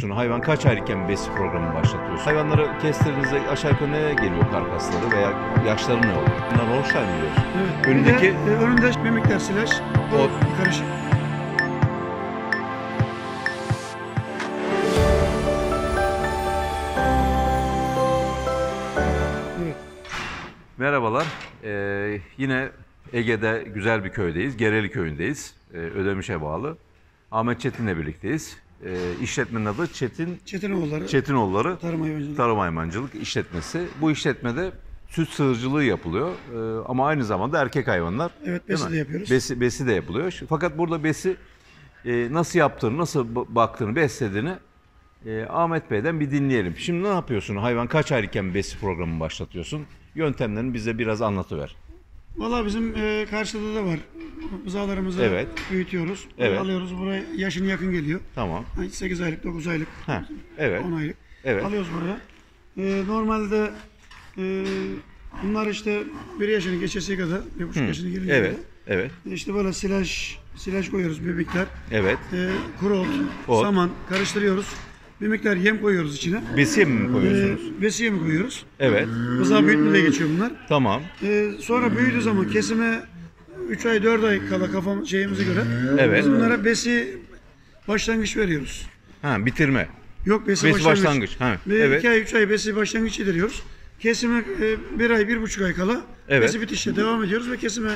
yapıyorsun? Hayvan kaç aylıkken besi programı başlatıyorsun? Hayvanları kestirdiğinizde aşağı yukarı ne geliyor karkasları veya yaşları ne oluyor? Bunlar Holstein biliyorsun. Evet. Önündeki Önünde mimikler silaj, o karışık. Evet. Merhabalar. Yine Ege'de güzel bir köydeyiz. Gereli köyündeyiz. Ödemiş'e bağlı. Ahmet Çetin'le birlikteyiz. İşletmenin adı Çetinoğulları. Çetinoğulları Tarım hayvancılığı. Tarım Hayvancılık işletmesi. Bu işletmede süt sığırcılığı yapılıyor. Ama aynı zamanda erkek hayvanlar. Evet, değil besi mi? de yapıyoruz. Besi de yapılıyor. Fakat burada besi nasıl yaptığını, nasıl baktığını, beslediğini Ahmet Bey'den bir dinleyelim. Şimdi ne yapıyorsun? Hayvan kaç aylıkken besi programı başlatıyorsun? Yöntemlerini bize biraz anlatıver. Valla bizim karşıda da var. Bızalarımızı Evet. büyütüyoruz. Evet. Alıyoruz. Buraya yaşını yakın geliyor. Tamam. 8 aylık, 9 aylık, Heh, evet. 10 aylık. Evet. Alıyoruz buraya. Normalde bunlar işte 1 yaşını geçesiye kadar, 1,5 yaşını gelinceye Evet. kadar. Evet. İşte böyle silaj koyuyoruz, bebekler. Evet. Kuru ot, saman karıştırıyoruz. Mimikler yem koyuyoruz içine. Besiye mi koyuyorsunuz? Besiye mi koyuyoruz? Evet. Bıza büyütme diye geçiyor bunlar. Tamam. Sonra büyüdüğü zaman kesime 3 ay 4 ay kala kafam şeyimize göre Evet. biz bunlara besi başlangıç veriyoruz. Ha, bitirme. Yok besi Besi başlangıç. Ha, evet. 2 ay 3 ay besi başlangıç ediliyoruz. Kesime 1 ay 1,5 ay kala Evet. besi bitişte devam ediyoruz ve kesime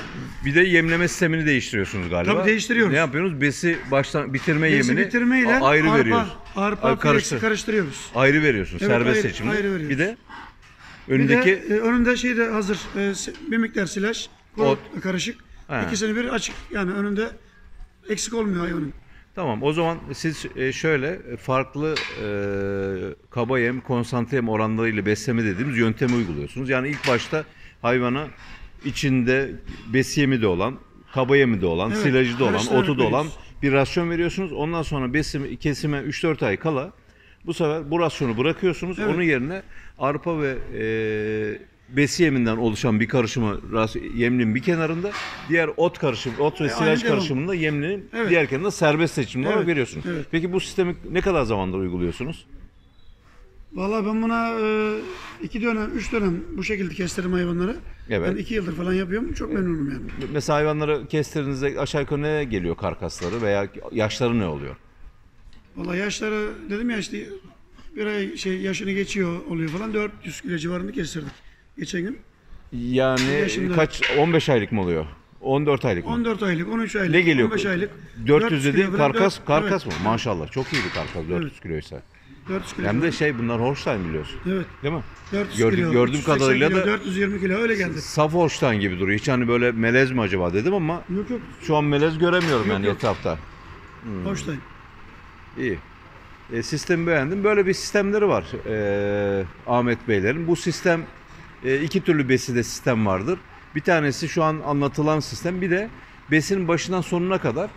Bir de yemleme sistemini değiştiriyorsunuz galiba. Tabii değiştiriyoruz. Ne yapıyorsunuz? Besi bitirme besi yemini bitirmeyle ayrı veriyoruz. arpa karıştırıyoruz. Ayrı veriyorsun. Evet, serbest ayrı- seçimde. ayrı veriyoruz. Bir de Bir önündeki de önünde şey de hazır bir miktar silaj, kuru Ot. karışık. Ha. İkisini bir açık yani önünde eksik olmuyor hayvanın. Tamam, o zaman siz şöyle farklı kaba yem, konsantre yem oranlarıyla besleme dediğimiz yöntemi uyguluyorsunuz. Yani ilk başta hayvana içinde besi yemi de olan, kaba yemi de olan, Evet, silajı da olan, karıştırarak otu da olan veriyoruz. bir rasyon veriyorsunuz. Ondan sonra kesime 3-4 ay kala bu sefer bu rasyonu bırakıyorsunuz. Evet. Onun yerine arpa ve besi yeminden oluşan bir karışımı yemlinin bir kenarında, diğer ot ve silaj aynı devam. karışımında yemlinin Evet. diğer kenarında serbest seçimli olarak Evet, veriyorsunuz. evet. Peki bu sistemi ne kadar zamandır uyguluyorsunuz? Vallahi ben buna 2 dönem, 3 dönem bu şekilde kestiririm hayvanları. Evet. Ben 2 yıldır falan yapıyorum. Çok memnunum yani. Mesela hayvanları kestirdiğinizde aşağı yukarı ne geliyor karkasları veya yaşları ne oluyor? Vallahi yaşları dedim ya işte bir ay yaşını geçiyor oluyor falan 400 kilo civarında kestirdik geçen gün. Yani Yaşında. kaç 15 aylık mı oluyor? 14 aylık mı? 14 aylık, 13 aylık, Ne geliyor? 15 aylık. 400 kilo dediğin falan, karkas evet, mı? Maşallah çok iyi bir karkas 400 kiloysa. 400 kilo. Hem de bunlar Holstein biliyorsun. Evet. Değil mi? 400 Gördüğüm kilo. 380 kadarıyla kilo, da 420 kilo öyle geldi. saf Holstein gibi duruyor. Hiç hani böyle melez mi acaba dedim ama Yok yok. şu an melez göremiyorum Yok, yani yok. etrafta. Holstein. İyi. Sistemi beğendim. Böyle bir sistemleri var Ahmet Beylerin. Bu sistem iki türlü beside sistem vardır. Bir tanesi şu an anlatılan sistem. Bir de besinin başından sonuna kadar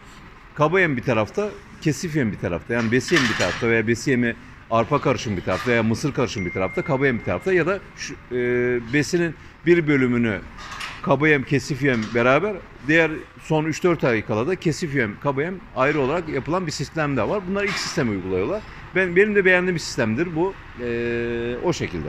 kaba yem bir tarafta, kesif yem bir tarafta. Yani besi yemi bir tarafta veya besi yemi arpa karışımı bir tarafta veya mısır karışımı bir tarafta, kaba yem bir tarafta ya da besinin bir bölümünü kaba yem, kesif yem beraber, diğer son 3-4 ay kala da kesif yem, kaba yem ayrı olarak yapılan bir sistem de var. Bunlar ilk sistemi uyguluyorlar. Benim de beğendiğim bir sistemdir bu. O şekilde.